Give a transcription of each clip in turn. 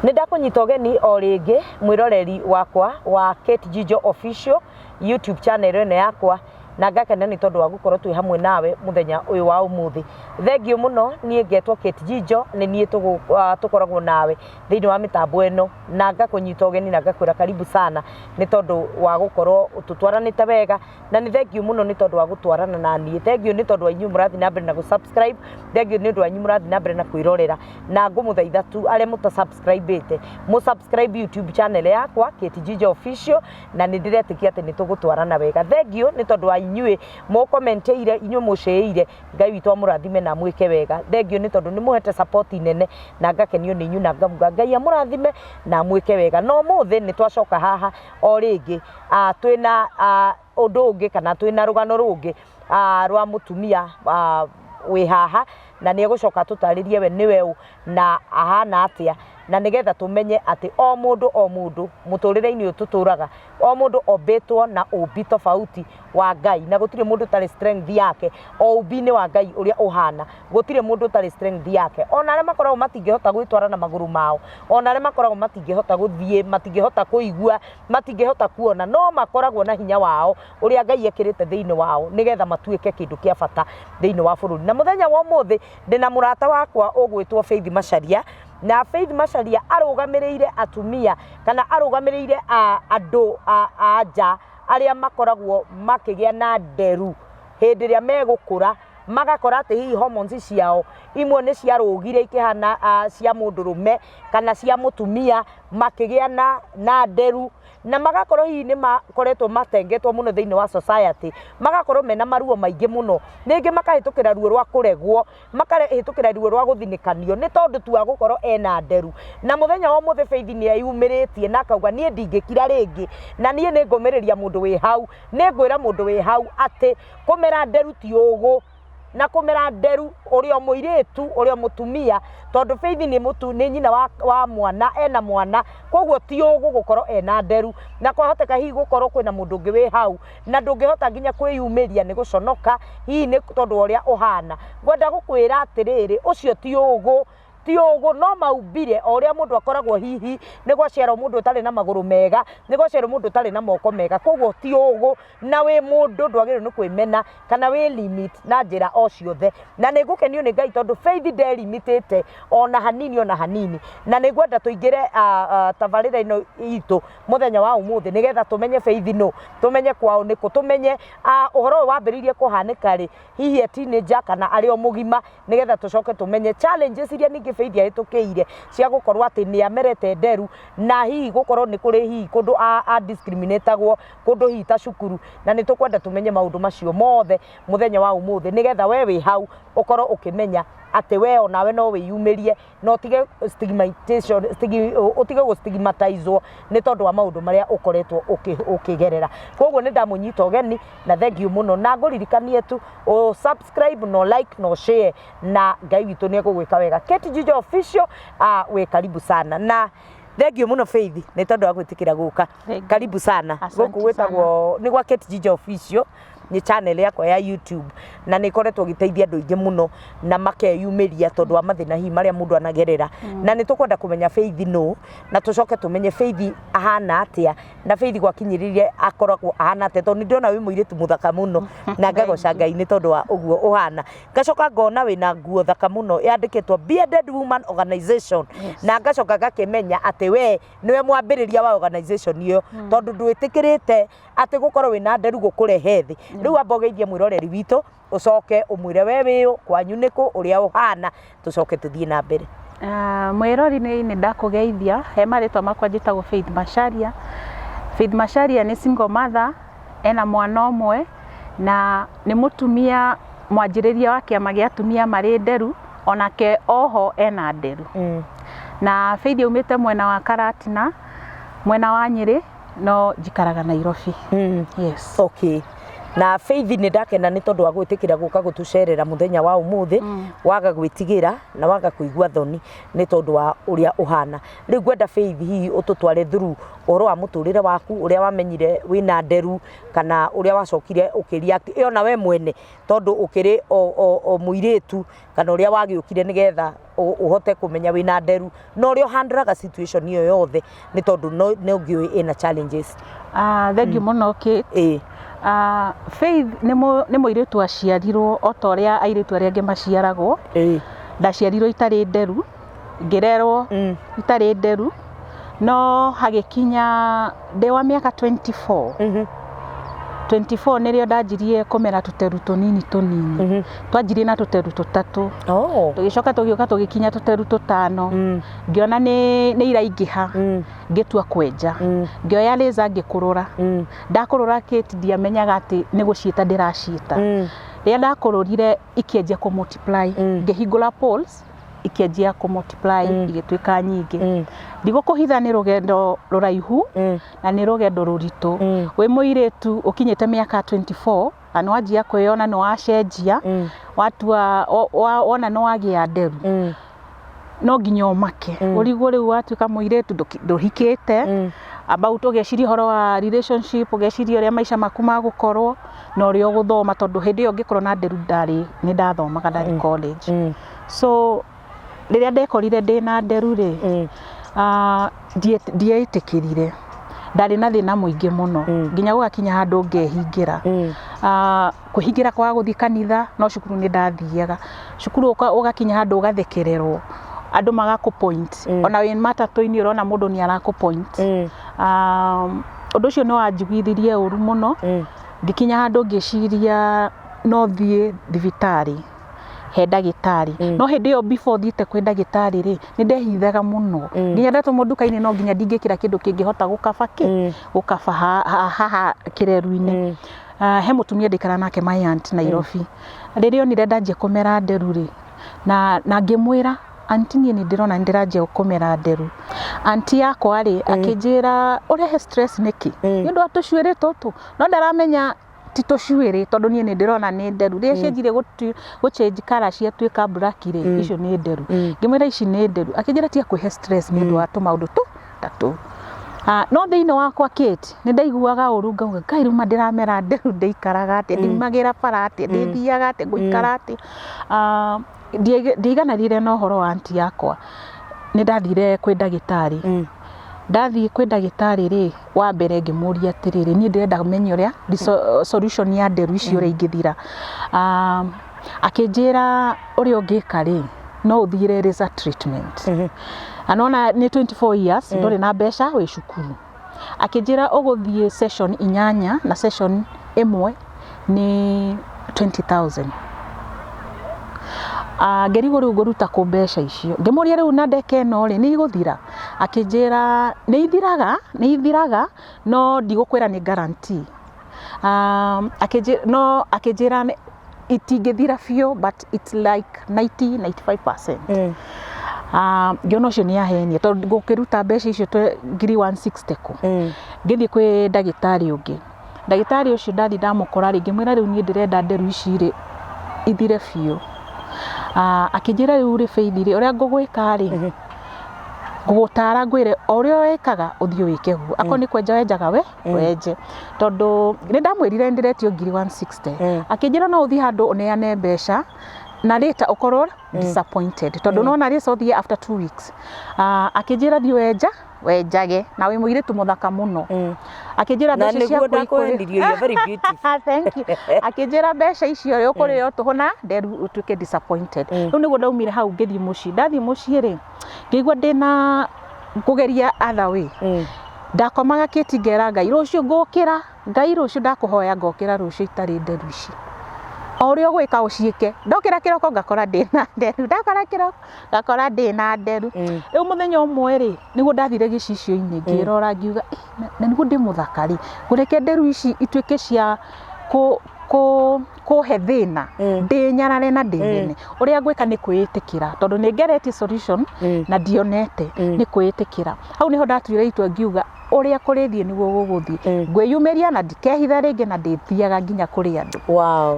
Nindakunyita ugeni o ringi mwiroreri wakwa wa PHENOM official YouTube channel ene yakwa na ngakena ni tondu wa gukorwo twi hamwe nawe muthenya uyu wa umuthi. Thengio muno nie ngetwo PHENOM ni nie tukoragwo nawe thiini wa mitambo eno na ngakunyita ugeni na ngakwira karibu sana ni tondu wa gukorwo tutwaranite wega na ni thengio muno ni tondu wa gutwarana na nie. Thengio ni tondu wa inyu murathi na mbere na gu subscribe. Thengio ni tondu wa inyu murathi na mbere na kwirorera na ngumuthaitha tu are muta subscribe mu subscribe YouTube channel yakwa PHENOM official na ni ndiretikia ati ni tugutwarana wega. Thengio ni tondu wa inyue mo commenteire inyu musheire ngai witwa murathime na mwike wega. Thengio ni tondu ni muhete support nene na ngakenio ni inyu na ngamuga ngai amurathime na mwike wega. No muthi ni twacoka haha o ringi twina undu ungi kana twina rugano rungi rwa mutumia wi haha na ni egucoka tutaririe we niwe na ahana atia na nigetha tumenye ati o mundu muturire-ini uyu tuturaga o mundu obetwo na ubi tofauti wa ngai na gutire mundu tari strength yake o ubi-ini wa ngai uria uhana gutire mundu tari strength yake. Ona aria makoragwo matingihota gwitwara na maguru mao, ona aria makoragwo matingihota guthie, matingihota kuigua, matingihota kuona, no makoragwo na hinya wao uria ngai ekirite thiini wao nigetha matuike kindu kia bata thiini wa bururi. Na muthenya wa umuthi ndina murata wakwa ugwitwo Faith Macharia na Faith Macharia arugamireire atumia kana arugamireire andu anja aria makoragwo makigia na nderu hindi ria megukura magakora ati hihi hormones ciao imwe ni ciarugire ikihana cia mundurume kana cia mutumia makigia na nderu na magakorwo hihi ni makoretwo matengetwo muno thiini wa society magakorwo mena maruo maingi muno ningi makahitukira ruo rwa kuregwo makahitukira ruo rwa guthinikanio ni tondu tu agukorwo ena nderu. Na muthenya wa muthe Faith ni ayumiritie na akauga nie ndingikira ringi na nie ni ngomiriria mundu wi hau ni ngwira mundu wi hau ati kumera nderu ti ugu na kumera nderu urio muiritu urio mutumia tondu Faith ni nyina wa mwana ena mwana koguo ti ugu gukorwo ena nderu na kwahoteka hihi gukorwo kwina mundu ungi wi hau na ndungihota nginya kwiyumiria ni guconoka hihi ni tondu uria uhana. Ngwenda gukwira atiriri ucio ti ugu no maumbire oria mundu akoragwo hihi ni gwaciarwo mundu utari na maguru mega ni gwaciarwo mundu utari na moko mega koguo ti ugu na wi mundu ndwagirwo ni kwimena kana wi limit na njira o ciothe na ni ngukenio ni ngai tondu Faith de limitete ona hanini na ni ngwenda tuingire tabarira ino itu muthenya wa umuthi nigetha tumenye Faith no tumenye kwao niko tumenye uhoro wambiririe kuhanika ri hihi teenager kana ari o mugima nigetha tucoke tumenye challenges iria ningi Faith ahitukiire cia gukorwo ati ni amerete nderu na hihi gukorwo ni kuri hihi kundu discriminatagwo kundu hihi ta cukuru na ni tukwenda tumenye maundu macio mothe muthenya wa umuthi nigetha we wi hau ukorwo ukimenya ati we onawe no wiyumirie no tige stigmatization utige go stigmatizwo ni tondu wa maundu maria ukoretwo ukigerera. Koguo ni ndamunyita ugeni na thank you muno na nguririkanie tu o subscribe no like no share na ngai witu ni egugwika wega. PHENOM official we karibu sana na thank you muno Faith ni tondu wa gwitikira guka karibu sana guku wetagwo ni gwa PHENOM official ni channel yakwa ya YouTube na ni koretwo giteithia andu ingi muno na makeyumiria tondu wa mathina hihi maria mundu anagerera na ni tukwenda kumenya Faith no na tucoke tumenye Faith ahana atia na Faith gwakinyiririe akoragwo ahana atia tondu ndiona wi muiritu muthaka muno na ngagoca ngai ni tondu wa uguo uhana ngacoka ngona wina nguo thaka muno yandikitwo Bearded Woman Organization na ngacoka ngakimenya ati we niwe mwambiriria wa organization iyo tondu ndwitikirite ati gukorwo wina nderu gukurehe thi riu ambogeithie mwiroreri witu ucoke umwire we wiu kwanyu niku uria uhana tucoke tuthie na mbere. Mwirori ni ndakugeithia he maritwa makwa njitagwo Faith Macharia. Faith Macharia ni single mother ena mwana umwe na ni mutumia mwanjiriria wa kiama gia atumia mari nderu onake oho ena nderu na Faith umite mwena wa Karatina mwena wa Nyeri no njikaraga Nairobi. Yes. Okay. na Faith ni ndakena ni tondu wa gwitikira guka gutucerera muthenya wa umuthi waga gwitigira na waga kuigua thoni ni tondu wa uria uhana riu gwenda Faith hihi ututware through oro wa muturire waku uria wamenyire wina Nderu kana uria wacokire ukiriact iyo na we mwene tondu ukiri o muiretu kana uria wagiukire nigetha uhote kumenya wina Nderu no uria handlaga situation iyo yothe ni tondu no ngiwe ina challenges. Thank you muno Kate. Faith ni muiretu aciarirwo o ta uria airetu aria angi maciaragwo. Ndaciarirwo itari Nderu ngirerwo itari Nderu no hagikinya ndi wa miaka 24 24 nirio ndajirie Kumera tuteru tunini twanjirie na tuteru tutatu tugicoka tugiuka tugikinya tuteru tutano ngiona ni iraingiha ngitua kwenja ngioya laser ngikurura ndakurura Kate ndiamenyaga ati ni guciita ndiraciita ria ndakururire ikienjia ku multiply ngihingura poles ikienjia ku multiply igituika nyingi ndigukuhitha ni rugendo ruraihu na ni rugendo ruritu wi muiretu ukinyite miaka 24 ana wajia kwiyona no wacenjia watu wona no wagia Nderu no nginya umake urigwo riu watuika muiretu nduhikite about ugeciria horo wa relationship ugeciria uria maisha maku magukorwo na uria uguthoma tondu hindi iyo ngikorwo na Nderu ni ndathomaga ndari college so riria ndekorire ndina Nderu ri ndietikirire ndari na thina muingi muno nginya gugakinya handu ngehingira kuhingira kwa guthii kanitha no cukuru ni ndathiaga cukuru ugakinya handu ugathekererwo andu magaku point ona wi matatu-ini urona mundu ni araku point undu ucio no anjiguithirie uru muno ngikinya handu ngiciria no thie thibitari he ndagitari no hindi iyo before thiite kwi ndagitari ri ni ndehithaga muno nginya ndatwo nduka-ini no nginya ndingikira kindu kingihota gukaba gukaba haha kireru-ini he mutumia ndikara nake my aunt Nairobi riria onire ndanjie kumera Nderu ri na ngimwira anti ni ndirona ndiranjie kumera Nderu anti yakwa ri akinjira urehe stress niki ndu atucuire tutu no ndaramenya tito cuire tondu nie ni ndirona ni Nderu ria cenjire guchange color cia tuika black ri icio ni Nderu ngimwira ici ni Nderu akinjira tia kwihe stress ni ndu wa tumaundu tatu no thiini wakwa Kate ni ndaiguaga uru ngauga ngai ruma ndiramera Nderu ndeikaraga ati ndimagira bara ati ndithiaga ati guikara ati ndiganarire no horo wa anti yakwa ni ndathire kwi ndagitari ndathie kwi ndagitari ri wa mbere ngimuria atiriri ni ndirenda kumenya uria solution ya Nderu ici uria ingithira akinjira uria ungika ri no uthire laser treatment anona ni 24 years ndori na mbeca wi cukuru akinjira uguthie session 8 na session imwe ni 20,000 ngerigo riu nguruta ku mbeca icio ngimuria riu na ndeke no ri ni iguthira akinjira ni ithiraga no ndigukwira ni guarantee akinjira itingithira fio but it's like 90-95%. Ngiona ucio ni ahenia tondu ngukiruta mbeca icio ngiri 160 ku ngithie kwi ndagitari ungi ndagitari ucio ndathi ndamukora ri ngimwira riu ni ndirenda Nderu ici ri ithire fio akinjira riu ri Faith ri uria ngugwika ri ngugutara ngwire uria wekaga uthio wike gu ako ni kwenja wenjaga wenje tondu ni ndamwirire ndiretio ngiri 160 akinjira no uthi handu uneane mbeca na later ukorwo disappointed tondu no na ria uthie after 2 weeks akinjira thi wenjage na wi muiretu muthaka muno akinjira mbeca cia kwendirio you very beautiful thank you akinjira mbeca icio ri ukurio tuhuna Nderu utuike disappointed riu niguo ndaumire hau ngithie muci ndathie muci ri ngigwa ndina kugeria other way ndakomaga Kate ngera ngai rucio ngukira ngai rucio ndakuhoya ngokira rucio itari Nderu ici orio gwika uciike ndokira kiroko ngakora ndina Nderu ndakora kiroko ngakora ndina Nderu riu muthenya umwe ri niguo ndathire gicicio-ini ngirora ngiuga na niguo ndi muthakari kureke Nderu ici ituike cia kuhe thina ndi nyarare na ndi nene uria ngwika ni kwiitikira tondu ni ngereti solution na dionete ni kwiitikira hau niho ndatuire itua ngiuga uria kurithie niguo guguthie ngwiyumiria na ndikehitha ringi na ndithiaga nginya kuri andu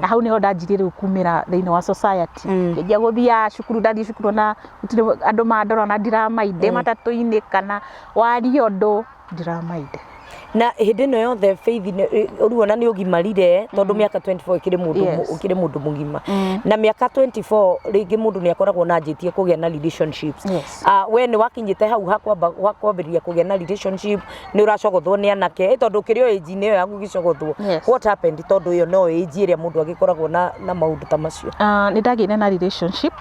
na hau niho ndanjirire kumira thiini wa society ngia guthia cukuru ndathie cukuru na andu mandora na ndiramainde matatu-ini kana waria undu ndiramainde na hindi no yothe Faith uruona ni ugimarire tondu miaka 24 ikiri mundu mugima na miaka 24 ringi mundu ni akoragwo na njitie kugia na relationships we ni wakinyite hau hakwambiriria kugia na relationship ni uracogothwo ni anake tondu kirio age ni yo yaku gicogothwo what happened tondu yo no age iria mundu agikoragwo na maundu ta macio ni ndagire na relationship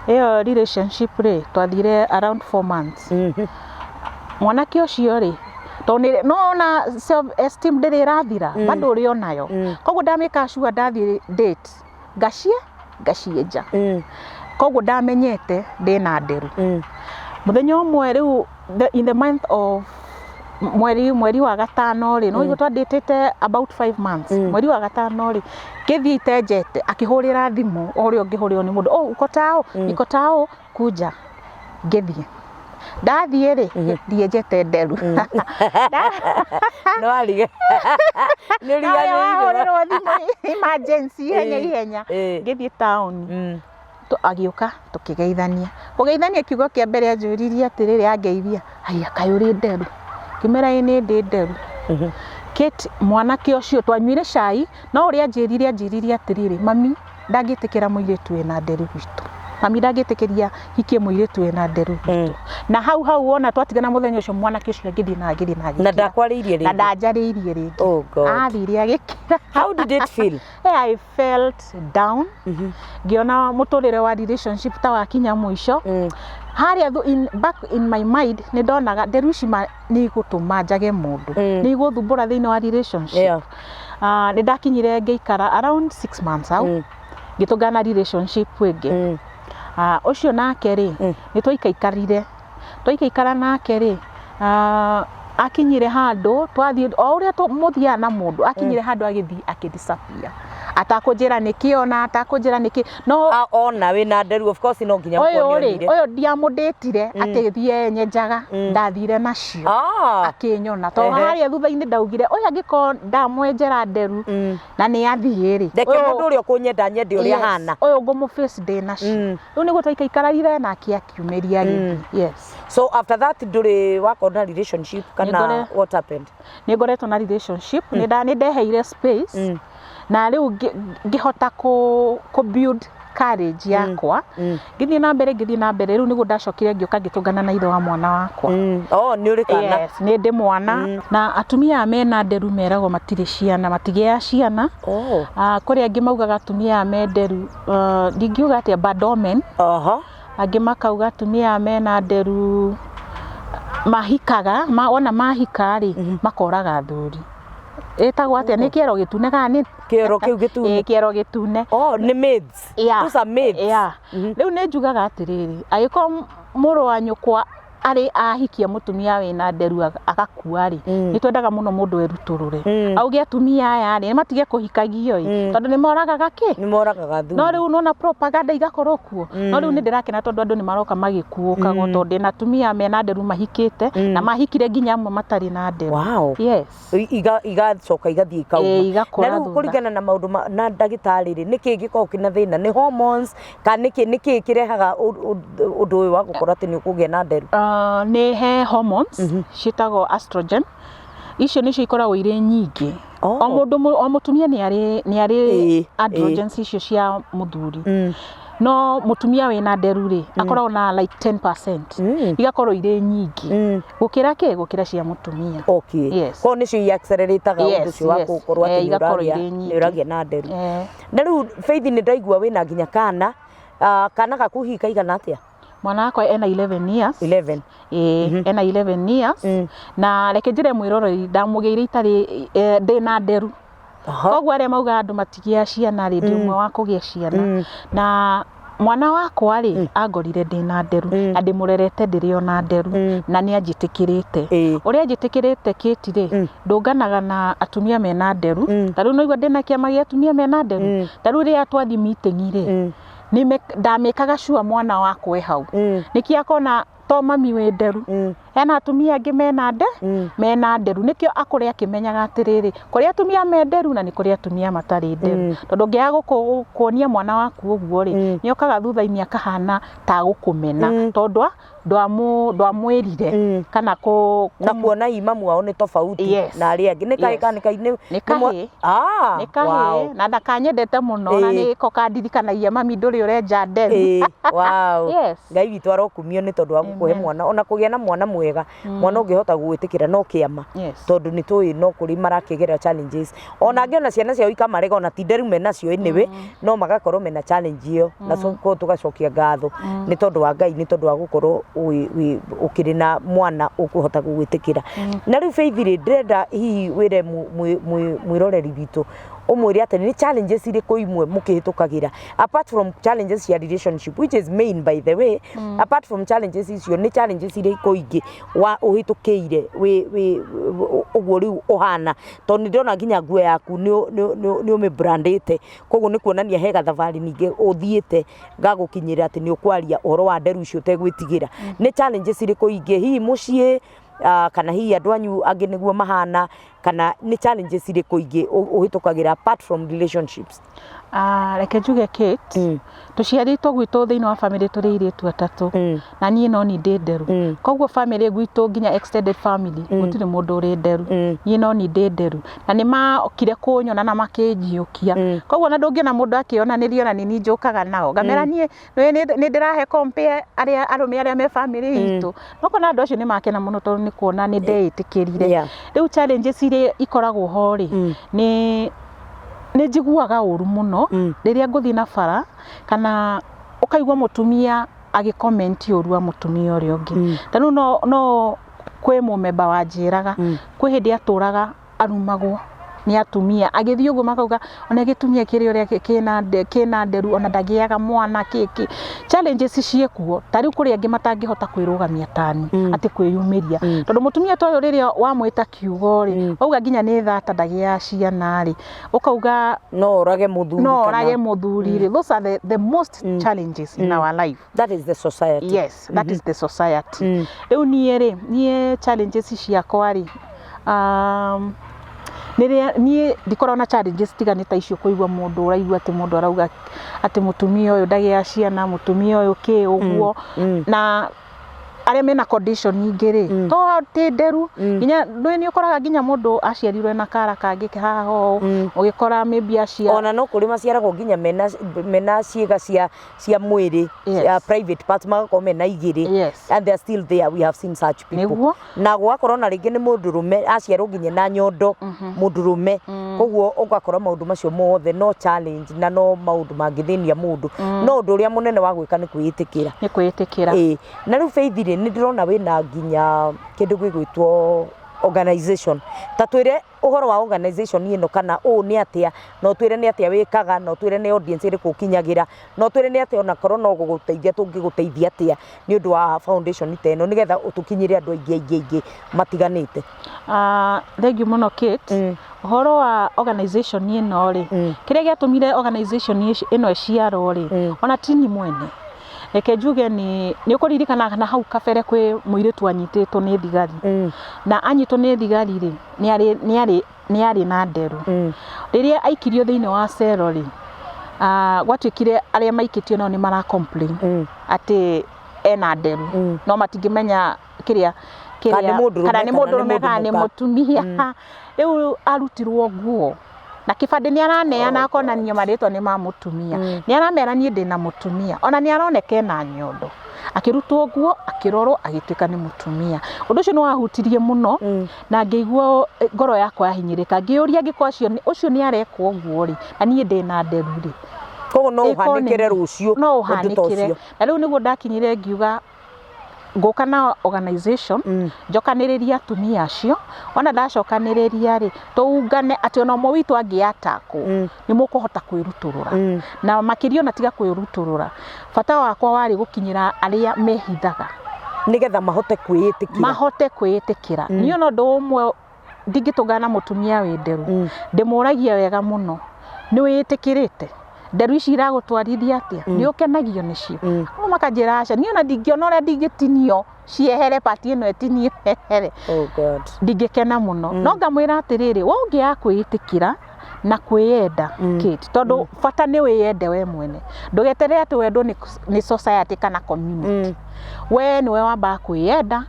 iyo relationship ri twathire around 4 months mwanake ucio ri no na self esteem ndiri rathira bado uri onayo koguo ndamika sure ndathie date ngacieja koguo ndamenyete ndina Nderu muthenya umwe riu in the month of mweri wa gatano ri no igwo twaditete about 5 months mweri wa gatano ri ngithie itenjete akihurira thimu uria ungihurio ni mundu uko tao kuja ngithie ndathie ri ndienjete Nderu no alige ni riganirwo thimu emergency ihenya ngithie town agiuka tukigeithania kugeithania kiugo kia mbere anjuririe atiriri angeithia haya kayuri Nderu Kumera-ini ndi Nderu Kate mwanake ucio twanywire cai no uria anjiririe atiriri mami ndagitikira muiritu ena Nderu gwitu mami ndagitikiria hikie muiritu ena Nderu gwitu na hau wona twatigana muthenya ucio mwanake ucio ngithie na ndakwaririe ringi na ndanjaririe ringi oh god athire agikira how did it feel I felt down ngiona muturire wa relationship ta wakinya mwisho haria back in my mind ni ndonaga Nderu cima ni gutuma njage mundu ni guthumbura thiini wa relationship ni ndakinyire ngeikara around 6 months au ngitungana relationship wingi ucio nake ri ni twaikaikara nake ri akinyire handu twathie o uria muthia na mundu akinyire handu agithii akidisappear atakujira nikiona atakujira niki no ona we na Nderu of course no nginya mukonionire oyo ndiamudetire atigithie nyenjaga ndathire nacio akinyona to haria thutha-ini ndaugire oyo angiko ndamwenjera Nderu na ni athiri ndeke mundu uria kunyenda nyende uria hana oyo ngumu face day nacio riu niguo twaikaikarire na akiumiria yes so after that nduri wakona relationship kana what happened ni ngoretwo na relationship ni ndeheire space na riu ngihota ku build courage yakwa ngithie na mbere riu niguo ndacokire ngioka ngitungana na ithe wa mwana wakwa ni uri kana yes ni ndi mwana na atumia mena Nderu meragwo matire ciana matigea ciana kuri angi maugaga atumia me Nderu ndingiuga atia bad omen angi makauga atumia mena Nderu mahikaga ona mahikari makoraga thuri etagwo atia ni kiero gitune gani kiero kiu gitune kiero gitune ni maids those are maids riu ni njugaga atiriri agiko muru wa nyukwa ari ahikia mutumia wina Nderu agakua ri ni twendaga muno mundu weruturure auge atumia aya ri matige kuhikagio tondu ni moragaga ki ni moragaga thu no riu nona propaganda igakorwo kuo no riu ni ndirakena tondu andu ni maroka magikuukago tondu na atumia mena Nderu mahikite na mahikire nginya amwe matari na Nderu wow yes igacoka igathie ikauga na riu kuringana na maundu na ndagitari ri niki gikorwo kina thina ni hormones kana niki kirehaga undu uyu wa gukora ati ni ukugia na Nderu ni he hormones citagwo estrogen icio nicio ikoragwo ire nyingi o mutumia ni ari androgens icio cia muthuri no mutumia wina Nderu ri akoragwo na like 10% igakorwo ire nyingi gukira cia mutumia yes ko nicio i accelerateaga undu cio wa gukorwo ati ni uragia na Nderu na riu Faith ni ndaigua wina nginya kana gakuhi kaigana atia mwana wakwa ena 11 years 11 ena 11 years na reke njire mwiroreri ndamugeire itari ndina Nderu koguo aria mauga andu matigia ciana ri ndi umwe wa kugia ciana na mwana wakwa ri angorire ndina nderu na ndimurerete ndiri ona nderu na ni anjitikirite uria anjitikirite kiti ri ndunganaga na atumia mena nderu taru no igwa ndina kiama gia atumia mena nderu taru ri atwathi meeting ri ni ndamikaga sure mwana wakwa hau niki akona to mami we nderu ena atumia angi mena nderu nikio akuria akimenyaga atiriri kuria atumia me nderu na ni kuria atumia matari nderu tondu ngiaga kuonia mwana waku uguo ri ni okaga thutha-ini akahana ta gukumena tondu ndwamwirire kana na kuona imamu wao ni tofauti na aria angi ni kahi na ndakanyendete muno na ni ko kandirikanagia mami nduri urenja nderu ngai witu arokumio ni tondu wa gukuhe mwana ona kugia na mwana mwega mwana ungihota gwitikira no kiama tondu ni tui no kuri marakigera challenges ona ngiona ciana ciao ikamarega ona ti nderu menacio iniwe no magakorwo mena challenge iyo na ko tugacokia ngatho ni tondu wa ngai ni tondu wa gukorwo ukiri na mwana ukuhota gwitikira na riu Faith ri ndenda hihi wire mwiroreri bitu umwiri ati ni challenges iriku imwe mukihitukagira apart from challenges ya relationship which is main by the way apart from challenges icio ni challenges iriku ingi wa uhitukiire we uguo riu uhana tondu ndona nginya nguo yaku ni umibrandite koguo ni kuonania hega thavari ninge uthiite ngagukinyira ati ni ukwaria uhoro wa nderu icio tegwitigira ni challenges iriku ingi hihi mucii kana hihi andu anyu angi niguo mahana kana ni challenges iriku ingi uhitukagira apart from relationships reke njuge Kate tuciaritwo gwitu thiini wa family turi iritu atatu na nie no ni ndi nderu koguo family gwitu nginya extended family gutire mundu uri nderu nie no ni ndi nderu na ni makire kunyona na makinjiukia koguo na ndungiona mundu akionanirio na ni njukaga nao ngamera nie ni ndirahe compare arume aria me family itu no kona andu acio ni makena muno tondu ni kuona ni ndeitikirire riu challenges iri ikoragwo ho ri ni njiguaga uru muno riria nguthi na bara kana ukaigwa mutumia agicomment uru wa mutumia uria ungi tanu no kwe mumemba wanjiraga kwi hindi aturaga arumagwo ni atumia agithii uguo makauga ona gitumia kiri uria kina nderu ona ndagiaga mwana kiki challenges ciekuo tari kuri angi matangihota kwirugamia tani ati kwiyumiria tondu mutumia toyo riria wamwita kiugo ri auga nginya ni thata ndagia ciana ri ukauga no orage muthuri ri those are the most challenges in our life. That is the society. Yes, that is the society. Riu nie challenges ciakwa ri nie ndikora na challenges tiganita icio kuigwa mundu uraigwa ati mundu arauga ati mutumia uyu ndagia ciana mutumia uyu ki uguo na aria mena condition nyingiri to ti nderu nginya ni ukoraga nginya mundu aciarirwe na kara kangi haho ugikora maybe acia ona no kuri maciaragwo nginya mena ciega cia mwiri private parts magako mena igiri and they are still there. We have seen such people na gwakorwo na ringi ni mundu rume aciarwo nginya na nyondo mundu rume koguo ugakora maundu macio mothe no challenge na no maundu mangithinia mundu no undu uria munene wa gwika ni kwiitikira na riu Faith ni ndirona wina nginya kindu gwitwo organization tatwire uhoro wa organization ino kana ni atia no twire ni atia wikaga no twire ni audience iri kukinyagira no twire ni atia ona korwo no guguteithia tungiguteithia atia ni undu wa foundation teno nigetha utukinyire andu aingi matiganite. Thank you muno Kate. Uhoro wa organization ino ri kiria giatumire organization ino ciaro ri ona tini mwene reke njuge ni ukuririkana kana hau kabere kwi muiritu anyititwo ni thigari na anyitwo ni thigari ri ni ari na nderu riria aikirio thiini wa cero ri gwatwikire aria maikitio no ni mara complain ati ena nderu no matingimenya kiria kana ni mundu rume kana ni mutumia riu arutirwo nguo na kibande ni araneana akonanio maritwa ni mamutumia ni aramera ni ndina mutumia ona ni aroneke na nyondo akirutwo nguo akirorwo agituika ni mutumia undu ucio no wahutirie muno na ngeigwo ngoro yakwa yahinyirika ngiuria ngikwa ucio ni arekwo nguo ri na ni ndina nderu ri koguo no uhanikire rucio no uhanikire na riu niguo ndakinyire ngiuga ngoka na organization njokanĩrĩria atumia acio ona ndacokanĩrĩria rĩ tũungane atĩ ona ũmwe witũ angĩatakwo nĩ mũkũhota kwĩrutũrũra na makĩria ona tiga kwĩrutũrũra bata wakwa warĩ gũkinyĩra arĩa mehithaga nigetha mahote kwĩĩtĩkĩra niĩ ona ũndũ ũmwe ndingĩtũngana mũtumia wĩ Nderu ndĩmũragia wega mũno nĩ wĩĩtĩkĩrĩte Nderu ici iragũtwarithia atia nĩ ũkenagio nĩcio makanjĩra aca niĩ ona ndingĩona ũrĩa ndingĩtinio ciehere pati ĩno ĩtinio hehere ndingĩkena mũno no ngamwĩra atĩrĩrĩ we ũngĩaga kwĩĩtĩkĩra na kwĩyenda Kate tondũ bata nĩ wĩyende we mwene ndũgeterere atĩ wendwo nĩ society kana community we nĩwe wambaga kwĩyenda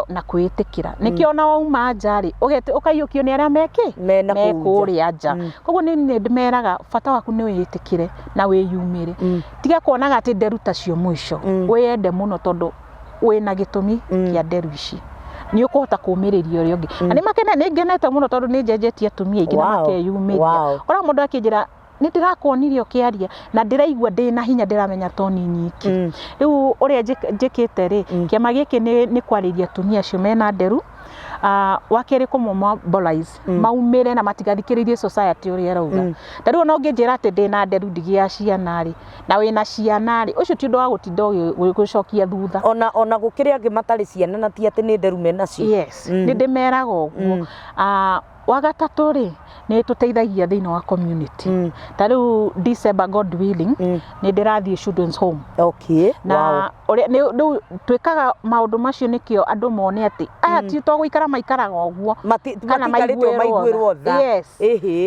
na kwĩĩtĩkĩra nĩkĩo ona wauma nja rĩ ũkaiyũkio nĩ arĩa mekũrĩa nja koguo nĩ ndĩmeraga bata waku nĩ wĩĩtĩkĩre na wĩyumĩre tiga kuonaga atĩ Nderu tacio mũico wĩyende mũno tondũ wĩna gĩtũmi kĩa Nderu ici nĩ ũkũhota kũũmĩrĩria ũrĩa ũngĩ na nĩ ngenete mũno tondũ nĩ njenjetie atumia aingĩ na makeyumĩria ora mũndũ akĩnjĩra nĩ ndĩrakuonirie ũkĩaria na ndĩraigua ndĩna hinya ndĩramenya toni nyiki rĩu ũrĩa njĩkĩte rĩ kĩama gĩkĩ nĩ kwarĩria atumia acio mena Nderu wakerĩ kũmobilize maumĩre na matigathikĩrĩrie society ũrĩa ĩrauga tarĩu ona ũngĩnjĩra atĩ ndĩna Nderu ndigĩa ciana rĩ na wĩna ciana rĩ ũcio ti ũndũ wa gũtinda gũcokia thutha ona gũkĩrĩ angĩ matarĩ ciana na ti atĩ nĩ Nderu menacio yes nĩ ndĩmeraga ũguo wagatatũ rĩ nĩ tũteithagia thĩinĩ wa community tarĩu December God willing nĩ ndĩrathiĩ children's home na rĩu twĩkaga maũndũ macio nĩkĩo andũ mone atĩ aya ti twagũikara maikaraga ũguo kana maiguĩrwo tha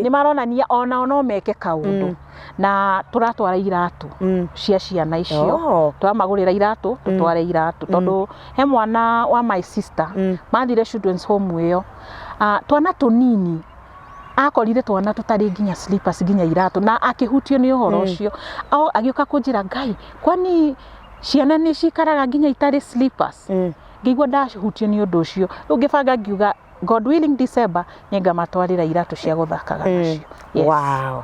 nĩ maronania ona no meke kaũndũ na tũratwara iratũ cia ciana icio twamagũrĩra iratũ tũtware iratũ tondũ he mwana wa my sister mathire children's home ĩyo twana tũnini akorire twana tũtarĩ nginya slippers nginya iratũ na akĩhutio nĩ ũhoro ũcio agĩũka kũnjĩra Ngai kwani ciana nĩ cikaraga nginya itarĩ slippers ngĩigua ndahutio nĩ ũndũ ũcio rĩu ngĩbanga ngiuga God willing December nĩngamatwarĩra iratũ cia gũthakaga nacio wow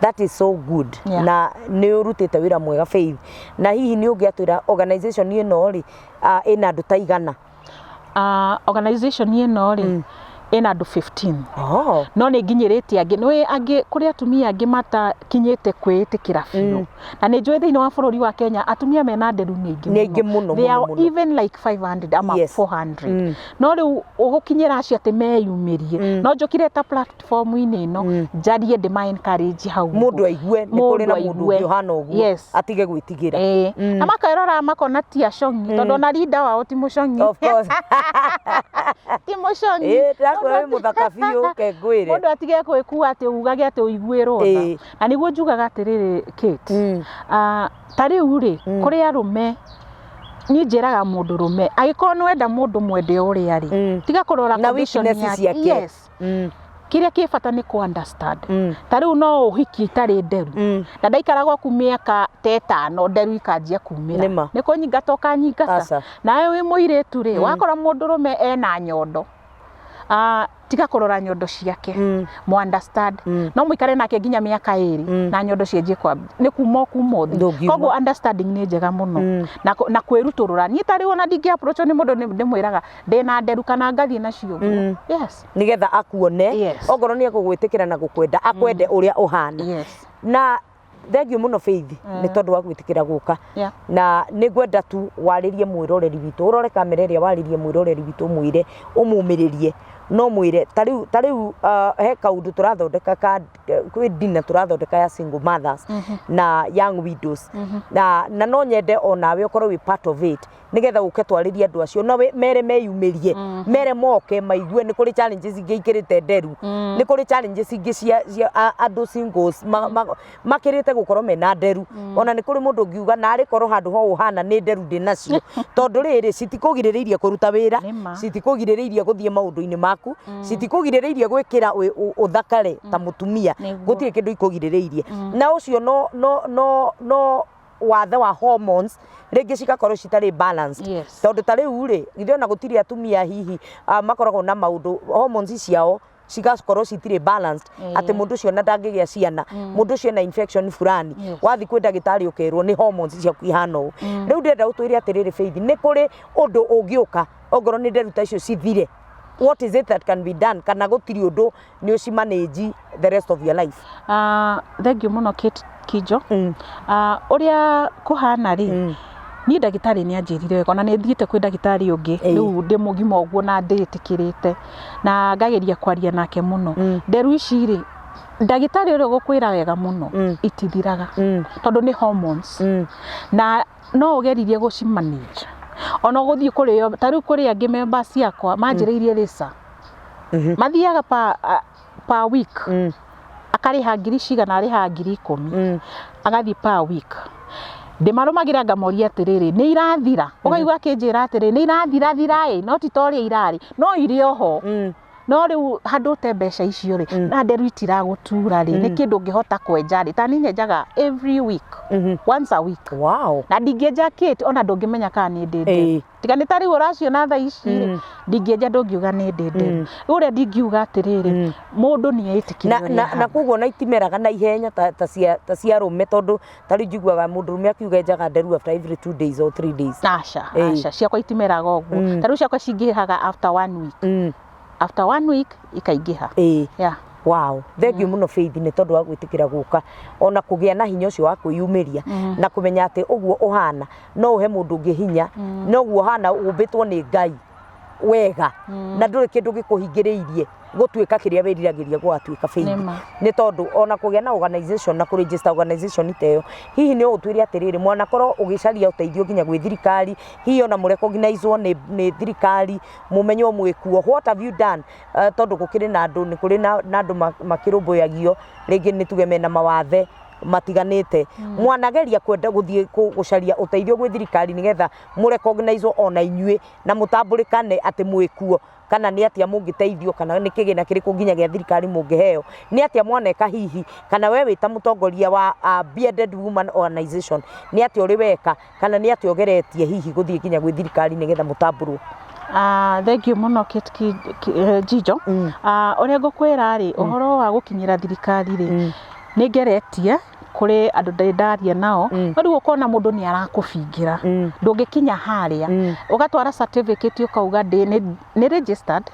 that is so good na nĩ ũrutĩte wĩra mwega Faith na hihi nĩ ũngĩatwĩra organization ĩno rĩ ĩna andũ ta igana organization ĩno rĩ ina andũ 15 no nĩ nginyĩrĩte angĩ nĩ angĩ kũrĩ atumia angĩ matakinyĩte kwĩĩtĩkĩra biũ na nĩ njũĩ thĩinĩ wa bũrũri wa Kenya atumia mena Nderu nĩ aingĩ mũno they are even like 500 ama 400 no rĩu ũgũkinyĩra acio atĩ meyumĩrie no njũkire ta platform-inĩ ĩno njarie ndĩma encourage hau mũndũ aigue nĩ kũrĩ na mũndũ ũngĩ ũhana ũguo atige gwĩtigĩra na makerora makona ti acongi tondũ na leader wao ti mũcongi of course ti mũcongi we muthaka biũ kengwĩre mũndũ atige kwĩkua atĩ ugage atĩ ũiguĩrwo tha na nĩguo njugaga atĩrĩrĩ Kate ta rĩu rĩ kũrĩ arũme niĩ njĩraga mũndũ rũme agĩkorwo nĩ wenda mũndũ mwende ũrĩa rĩ tiga kũrora condition yake kĩrĩa kĩ bata nĩ ku understand ta rĩu no ũhiki itarĩ Nderu na ndaikaragwo ku mĩaka 5 Nderu ikanjia kumĩra nĩ kũnyingata ũkanyingata nawe wĩ mũirĩtu rĩ wakora mũndũ rũme ena nyondo tiga kũrora nyondo ciake mu understand no mũikare nake nginya mĩaka 2 na nyondo cienjie kwa nĩ kuma ũthĩ koguo understanding nĩ njega mũno na kwĩrutũrũra niĩ tarĩ ona ndingĩ approach nĩ mũndũ ndĩmwĩraga ndĩna Nderu kana ngathiĩ nacio yes nigetha akuone ongorwo nĩ egũgwĩtĩkĩra na gũkwenda akwende ũrĩa ũhana na thengio mũno Faith nĩ tondũ wa gwĩtĩkĩra gũka na nĩ ngwenda tu warĩrie mwĩroreri witũ ũrore kamera ĩrĩa warĩrie mwĩroreri witũ mwĩre ũmũmĩrĩrie no mwĩre ta rĩu he kaũndũ tũrathondeka kwĩ dinner tũrathondeka ya single mothers na young widows na no nyende onawe ũkorwo wĩ part of it nigetha ũke twarĩrie andũ acio no mere meyumĩrie mere moke maigue nĩ kũrĩ challenges ingĩ ikĩrĩte Nderu nĩ kũrĩ challenges ingĩ cia andũ singles makĩrĩte gũkorwo mena Nderu ona nĩ kũrĩ mũndũ ũngiuga na arĩ korwo handũ ho ũhana nĩ Nderu ndĩnacio tondũ rĩrĩ citikũgirĩrĩirie kũruta wĩra citikũgirĩrĩirie gũthiĩ maũndũ-inĩ maku citikũgirĩrĩirie gwĩkĩra ũthakare ta mũtumia gũtirĩ kĩndũ ikũgirĩrĩirie na ũcio no wathe wa hormones rĩngĩ cigakorwo citarĩ balanced tondũ ta rĩu rĩ ithuĩ ona gũtirĩ atumia hihi makoragwo na maũndũ hormones ciao cigakorwo citire balanced ati mundu ucio na ndangigĩa ciana mundu ucio na infection fulani wathi kwĩ ndagĩtarĩ ũkerwo nĩ hormones ciaku ihana ũũ rĩu ndĩrenda ũtwĩre atĩrĩrĩ Faith nĩ kũrĩ ũndũ ũngĩũka ongorwo nĩ nderu ta icio cithire what is it that can be done kana gũtirĩ ũndũ nĩ ũcimanage the rest of your life? Thank you muno Kijo. Ũrĩa kũhana rĩ ni ndagĩtarĩ nĩ anjĩrire wega na nĩ thiĩte kwĩ ndagĩtarĩ ũngĩ rĩu ndĩ mũgima ũguo na ndĩtĩkĩrĩte na ngageria kwaria nake mũno nderu ici rĩ ndagĩtarĩ ũrĩa gũkwĩra wega mũno itithiraga tondũ nĩ hormones na no ũgeririe gũcimanage ona gũthiĩ kũrĩo ta rĩu kũrĩ angĩ members ciakwa manjĩrĩirie rĩca mathiaga per week akarĩha ngiri cigana arĩha ngiri 10 agathiĩ per week ndimarumagira ngamoria atiriri ni irathira ukaigua akĩnjĩra atiri ni irathira thiraĩ no titoria irari no iri oho no riu handute mbeca icio ri na nderu itiragutura ri ni kindu ngihota kwenja ri tani nyenjaga every week once a week na ndingĩenja kit ona ndũngĩmenya kana ni ndende tiga ni tari ũraciona tha ici ri ndingĩenja ndũngiuga ni ndende uria ndingiuga atiriri mundu ni etikĩrio na kuguo na itimeraga na ihenya ta cia rume tondu tari njiguaga mundu rume akiuga enjaga nderu after every 2 days or 3 days asha ciakwa itimeraga ũguo tari ciakwa cingĩhaga after 1 week after 1 week ikaingĩha wow thank you muno Faith ni tondu wa gwitikira guka ona kugia na hinya ucio wa kwiyumiria na kumenya ati uguo uhana no uhe mundu ungi hinya no uguo hana umbitwo ni Ngai wega na nduri kindu gikuhingiriirie gutuika kiria weriragĩria gwatuika Faith ni tondu ona kugia na organization na kuregister organization iteyo hihi ni utwiri atiriri mwana korwo ugicaria uteithio nginya gwi thirikari hihi ona murecognizwo ni thirikari mumenyo mwikuo what have you done tondu gukiri na andu ni kuri na andu makirumboyagio ringi ni tuge mena mawathe matiganite mwanageria kwenda guthie gucaria uteithio gwi thirikari nigetha murecognizwo ona inyue na mutamburikane ati mwikuo kana ni atia mungiteithio kana ni kigina kiriku nginya gya thirikari mungiheo ni atia mwaneka hihi kana we wita mutongoria wa bearded woman organization ni atia uri weka kana ni atia ogeretie hihi guthie nginya gwi thirikari nigetha mutamburwo? Thank you muno Jijo. Uria ngukwira ri uhoro wa gukinyira thirikari ri ni ngeretie kuri andu ndaria nao riu ukona mundu ni arakubingira ndungikinya haria ugatwara certificate ukauga ni registered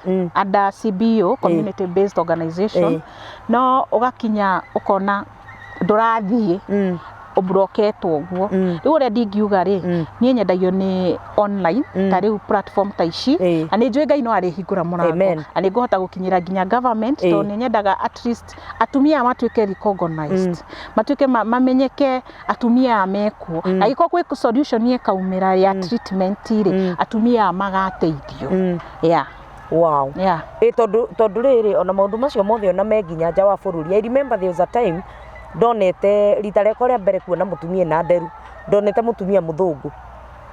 under CBO community based organization no ugakinya ukona ndurathie ubroketwo guo riu uria ndingiuga ri ni nyendagio ni online ta riu platform ta ici ani njui Ngai no ari hingura murango ani nguhota gukinyira nginya government to ni nyendaga at least atumia matuike recognized matuike mamenyeke atumia meko agiko kwi solution ye kaumira ya treatment ri atumia magateithio wow tondu riri ona maundu macio mothe ona meginya nja wa bururi I remember there was a time ndonete rita rĩakwa rĩa mbere kuona mutumia na nderu ndonete mutumia muthungu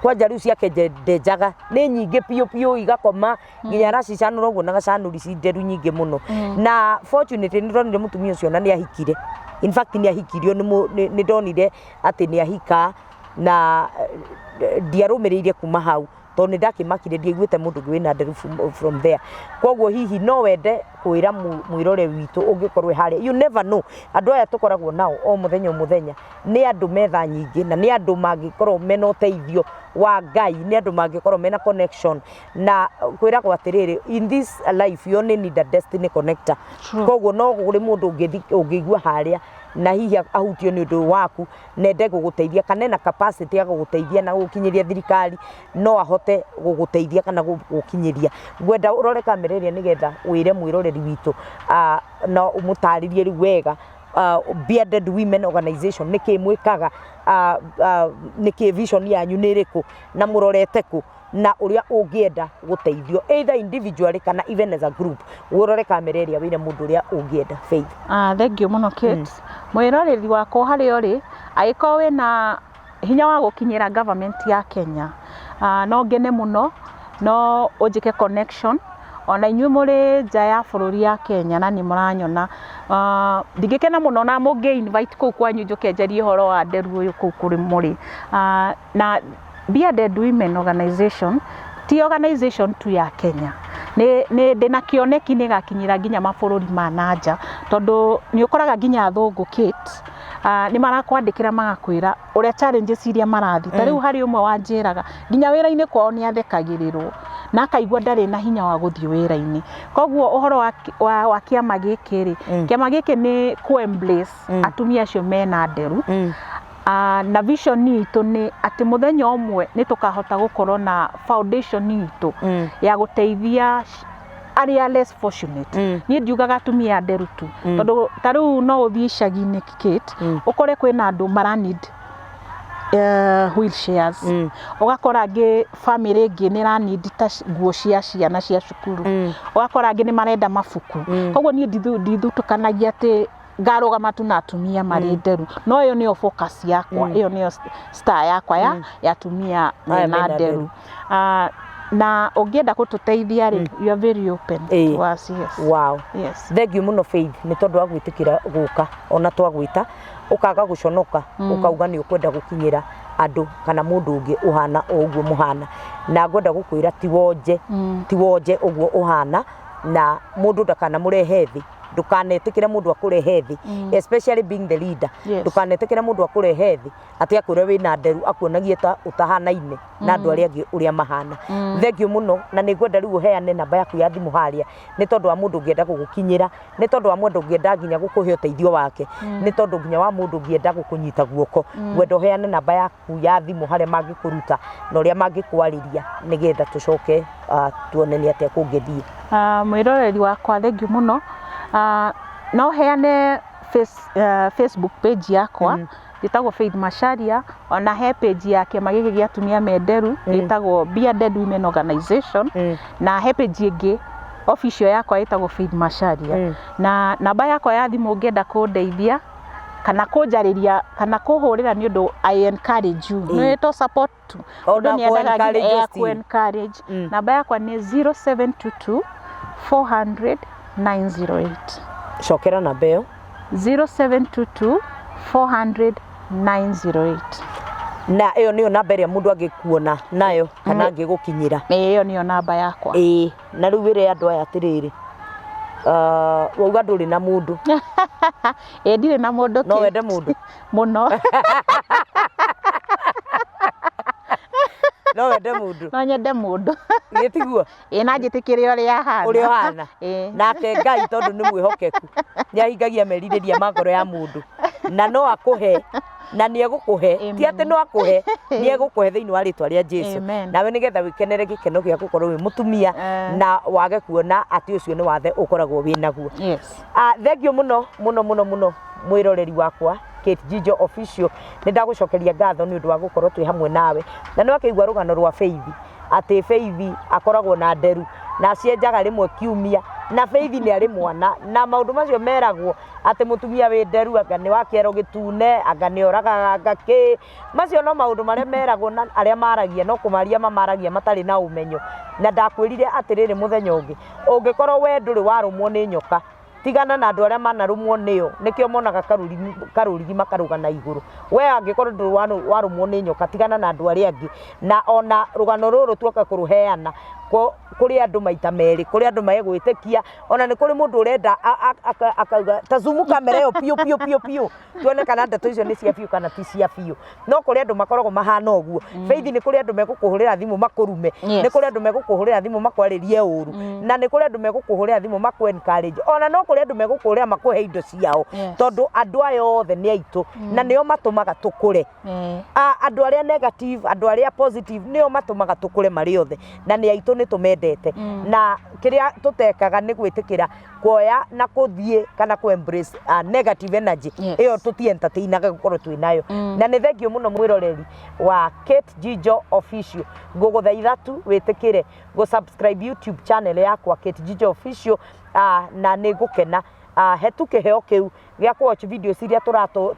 kwanja riu ciake ndenjaga ni nyingi piu igakoma nginya racicanũra ũguo na gacanũri ci nderu nyingi muno na fortunately ndonire mutumia ũcio na ni ahikire in fact ni ahikirio ni ndonire ati ni ahika na ndiarũmĩrĩire kuma hau tondu ndakimakire ndiguite mundu wina nderu from there koguo hihi no wende kwira mwirore witu ungikorwe haria you never know andu aya tukoragwo nao o muthenya ni andu metha nyingi na ni andu mangikorwo mena uteithio wa Ngai ni andu mangikorwo mena connection na kwira kwa atiriri in this life you only need a destiny connector koguo no guri mundu ungigua haria na hihi ahutio ni undu waku nende guguteithia kana na capacity ya guguteithia na gukinyiria thirikari no ahote guguteithia kana gukinyiria gwenda urore kamereria nigetha wire mwiroreri witu na umutaririe ri wega bearded women organization niki mwikaga niki vision yanyu niriku na murorete ku na uria ungienda guteithio either individually kana even as a group urore kamereria wire mundu uria ungienda Faith. Thank you muno kids mwiroreri wako hari ori aiko we na hinya wa gukinyira government ya Kenya no ngene muno no ujike connection ona inyuĩ muri nja ya bururi ya Kenya na ni muranyona ndigikena muno na mungi invite kuu kwanyu njuke njarie horo wa nderu uyu kuu kuri muri na Bearded Women Organization ti organization tu ya Kenya nĩ ndĩna kĩoneki nĩ gakinyĩra nginya mabũrũri ma nanja tondũ nĩ ũkoraga nginya athũngũ Kate nĩ marakwandĩkĩra magakwĩra ũrĩa challenges iria marathi ta rĩu harĩ ũmwe wanjĩraga nginya wĩra-inĩ kwao nĩ athekagĩrĩrwo na akaigua ndarĩ na hinya wa gũthiĩ wĩra-inĩ koguo ũhoro wa kĩama gĩkĩ rĩ kĩama gĩkĩ nĩ ku embrace atumia acio mena nderu na vision itũ nĩ atĩ mũthenya ũmwe nĩ tũkahota gũkorwo na foundation itũ ya gũteithia arĩa less fortunate niĩ ndiugaga atumia nderu tu tondũ ta rĩu no ũthiĩ icagi-inĩ Kate ũkore kwĩna andũ mara need wheelchairs ugakora angĩ family ĩngĩ nĩ ra need ta nguo cia ciana cia cukuru ugakora angĩ nĩ marenda mabuku koguo niĩ ndithutũkanagia atĩ ngarũgama tu na atumia marĩ nderu no ĩyo nĩyo focus yakwa ĩyo nĩyo star yakwa ya atumia mena nderu na ũngĩenda gũtũteithia rĩ you are very open to us. Yes. Wow. Yes. Thengiũ mũno Faith nĩ tondũ wa gwĩtĩkĩra gũka ona twagwĩta ũkaga gũconoka ũkauga nĩ ũkwenda gũkinyĩra andũ kana mũndũ ũngĩ ũhana o ũguo mũhana na ngwenda gũkwĩra ti wonje ũguo ũhana na mũndũ ndakanamũrehe thĩ ndukanetĩkĩre mũndũ akũrehe thĩ especially being the leader ndukanetĩkĩre mũndũ akũrehe thĩ atĩ akwĩra wĩna nderu akuonagie ta ũtahanaine na andũ arĩa angĩ ũrĩa mahana. Thengiũ mũno na nĩ ngwenda rĩu ũheane namba yaku ya thimũ harĩa nĩ tondũ wa mũndũ ũngĩenda gũgũkinyĩra nĩ tondũ wa mũndũ ũngĩenda nginya gũkũhe ũteithio wake nĩ tondũ nginya wa mũndũ ũngĩenda gũkũnyita guoko ngwenda ũheane namba yaku ya thimũ harĩa mangĩkũruta na ũrĩa mangĩkwarĩria nĩgetha tũcoke tuonanie atĩa kũngĩthiĩ. Mwĩroreri wakwa thengiũ mũno no heane Facebook page yakwa gĩtagwo Faith Macharia ona he page ya kĩama gĩkĩ gĩa atumia me nderu gĩtagwo Bearded Women Organization na he page ĩngĩ official yakwa ĩtagwo Faith Macharia na namba yakwa ya thimũ ũngĩenda kũndeithia kana kũnjarĩria kana kũhũrĩra nĩ ũndũ I encourage you nĩ to support ũndũ nĩ endaga ku encourage namba yakwa nĩ 0722 400 908. Cokera namba ĩyo 0722 400 908. Na ĩyo nĩyo namba ĩrĩa mũndũ angĩkuona nayo kana angĩgũkinyĩra. Ĩyo nĩyo namba yakwa. Na rĩu wĩre andũ aya atĩrĩrĩ wauga ndũrĩ na mũndũ. Ndirĩ na mũndũ. No wende mũndũ mũno. No wende mũndũ. No nyende mũndũ. Gĩtiguo. Na njĩtĩkĩre ũrĩa hana. Ũrĩa hana. Nake Ngai tondũ nĩ mwĩhokeku nĩ ahingagia merirĩria ma ngoro ya mũndũ na no akũhe na nĩ egũkũhe ti atĩ no akũhe nĩ egũkũhe thĩinĩ wa rĩtwa rĩa Jesũ nawe nĩgetha wĩkenere gĩkeno gĩa gũkorwo wĩ mũtumia na wage kuona atĩ ũcio nĩ wathe ũkoragwo wĩ naguo. Thengiũ mũno mũno mũno mũno mwĩroreri wakwa Kate Jijo Official nĩ ndagũcokeria ngatho nĩ ũndũ wa gũkorwo twĩ hamwe nawe na nĩ wakĩigua rũgano rwa Faith atĩ Faith akoragwo na nderu na cienjaga rĩmwe kiumia na Faith nĩ arĩ mwana na maũndũ macio meragwo atĩ mũtumia wĩ nderu anga nĩ wa kĩero gĩtune anga nĩ oragaga ngakĩ macio no maũndũ marĩa meragwo na arĩa maragia no kũmaria mamaragia matarĩ na ũmenyo na ndakwĩrire atĩrĩrĩ mũthenya ũngĩ ũngĩkorwo we ndũrĩ warũmwo nĩ nyoka tigana na andũ arĩa manarũmwo nĩyo nĩkĩo monaga karũrigi makarũga na igũrũ we angĩkorwo ndũrĩ warũmwo nĩ nyoka tigana na andũ arĩa angĩ na ona rũgano rũrũ tuoka kũrũheana kũrĩ andũ maita merĩ kũrĩ andũ megwĩtĩkia ona nĩ kũrĩ mũndũ ũrenda akauga ta zoom kamera ĩyo piũ tuone kana ndeto icio nĩ cia biũ kana ti cia biũ no kũrĩ andũ makoragwo mahana ũguo Faith nĩ kũrĩ andũ megũkũhũrĩra thimũ makũrume nĩ kũrĩ andũ megũkũhũrĩra thimũ makwarĩrie ũru na nĩ kũrĩ andũ megũkũhũrĩra thimũ makũ encourage ona no kũrĩ andũ megũkũhũrĩra makũhe indo ciao tondũ andũ aya othe nĩ aitũ na nĩo matũmaga tũkũre andũ arĩa negative andũ arĩa positive nĩo matũmaga tũkũre marĩ othe na nĩ aitũ nĩ tũmendete na kĩrĩa tũtekaga nĩ gwĩtĩkĩra kuoya na kũthiĩ kana ku embrace negative energy ĩyo tũti-entertainaga gũkorwo twĩ nayo na nĩ thengiũ mũno mwĩroreri wa Kate Jijo Official ngũgũthaitha tu wĩtĩkĩre gũ-subscribe YouTube channel yakwa Kate Jijo Official na nĩ ngũkena he tu kĩheo kĩu gya watch videos iria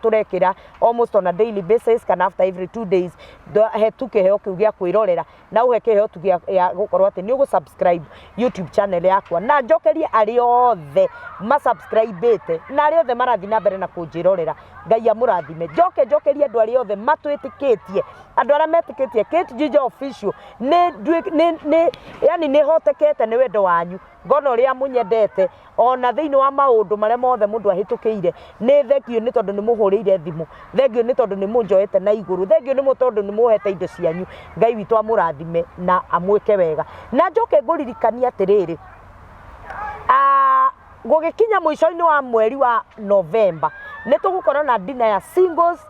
turekira almost on a daily basis kana after every 2 days he tukeheo kiu gya kwirorera na uhe keheo tu ya gukorwo ati ni subscribe YouTube channel yakwa na njokerie ari othe ma subscribe na ari othe marathi na mbere na kunjirorera Ngai amurathime njokerie andu ari othe matwitikitie andu ara metikitie Kate Jijo official yani ni hotekete ni wendo wanyu ngona uria munyendete ona thiini wa maundu maria mothe mundu ahitukiire ni thengio ni tondu ni muhuriire thimu thengio ni tondu ni munjoete na iguru thengio ni tondu ni muhete indo cianyu Ngai witu amurathime na amwike wega na njoke nguririkania atiriri gugikinya muico-ini wa mweri wa November ni tugukorwo na dinner ya singles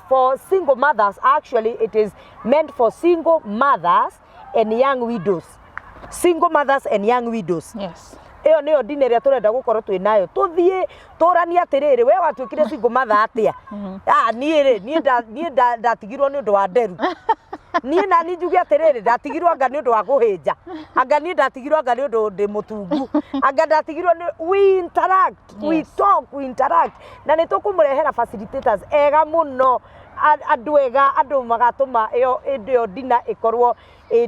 for single mothers. Actually it is meant for single mothers and young widows. Single mothers and young widows. Yes. Iyo niyo dinner ya turenda gukorwo twinayo tuthie turania atiriri we watwikire single mother atia nie ndatigirwo ni undu wa Nderu nie na ni njuge atiriri ndatigirwo anga ni undu wa kuhinja anga ni ndatigirwo anga ni undu ndi mutungu anga ndatigirwo ni we interact. Yes. We talk, we interact na ni tukumurehera facilitators ega muno andu ega andu magatuma iyo dina ikorwo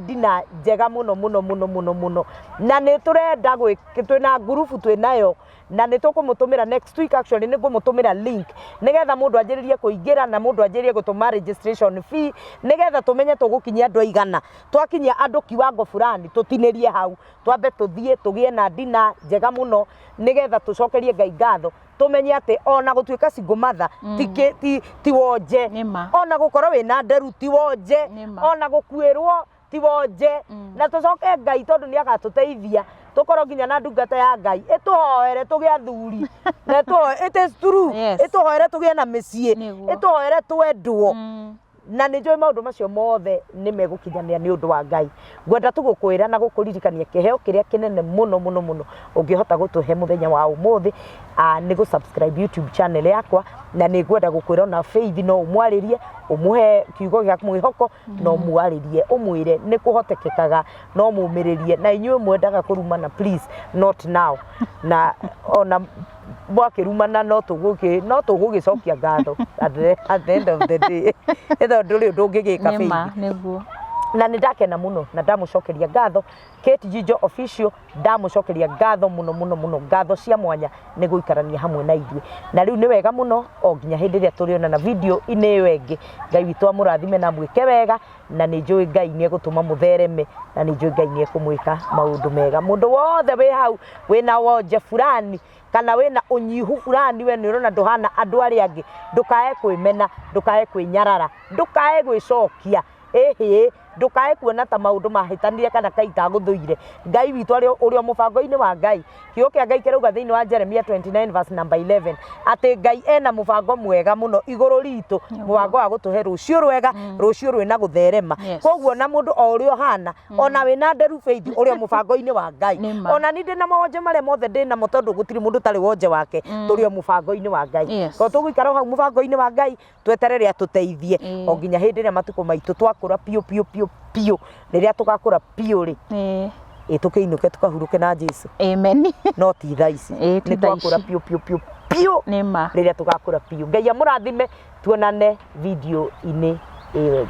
dina njega muno na ni turenda twina group twinayo na ni tukumutumira next week. Actually ni ngumutumira link nigetha mundu anjiririe kuingira na mundu anjirie gutuma registration fee nigetha tumenye tugukinyia andu aigana twakinyia andu kiwango fulani tutinirie hau twambe tuthie tugie na dina njega muno nigetha tucokerie Ngai ngatho tumenye ati ona gutwika single mother ti wonje ona gukorwo wina Nderu ti wonje ona gukwirwo ti wonje na tucoke Ngai tondu ni agatuteithia tukorwo nginya na ndungata ya Ngai ituhoere tugie athuri na it is true. Yes. Ituhoere tugie na micie ituhoere twendwo na ni njoi maundu macio mothe ni megukinyania ni undu wa Ngai ngwenda tugukwira na gukuririkania kiheo kiria kinene muno ungihota gutuhe muthenya wa umuthi ni gu subscribe YouTube channel yakwa na ni ngwenda gukwira na Faith no umwaririe umuhe kiugo gya mwihoko no umwaririe umwire ni kuhotekekaga no mumiririe na inyuĩ mwendaga kurumana please not now na ona mwakirumana no tugugicokia ngatho at the end of the day etho nduri ndungigika Faith niguo na nindakena muno na ndamucokeria ngatho Kate Jijo official ndamucokeria ngatho muno ngatho cia mwanya ni guikarania hamwe na ithuĩ na riu ni wega muno o nginya hindi ria turiona na video ine wengi Ngai witu amurathime na mwike wega na ni njui Ngai ni egutuma muthereme na ni njui Ngai ni ekumwika maundu mega mundu wothe wi hau wina wonje fulani kana wina unyihu fulani we ni urona nduhana andu ari angi ndukae kwimena ndukae kwinyarara ndukae gwicokia ndukae kuona ta maundu mahitanire kana kaita guthuire Ngai witu ari urio mubango-ini wa Ngai kiugo kia Ngai kirauga thiini wa Jeremia 29 verse number 11 ati Ngai ena mubango mwega muno iguru ritu mubango wa gutuhe rucio rwega rucio rwina gutherema koguo na mundu o urio hana ona wina Nderu Faith urio mubango-ini wa Ngai ona ni ndina mawonje mare mothe ndina mo tondu gutiri mundu tari wonje wake turio mubango-ini wa Ngai ko tuguikara hau mubango-ini wa Ngai tweterere atuteithie o nginya hindi ria matuko maitu twakura pio riria tugakura pio ri tukiinuke tukahuruke na Jesu amen no ti thaici ni twakura pio riria tugakura pio Ngai amurathime tuonane video ini iyo.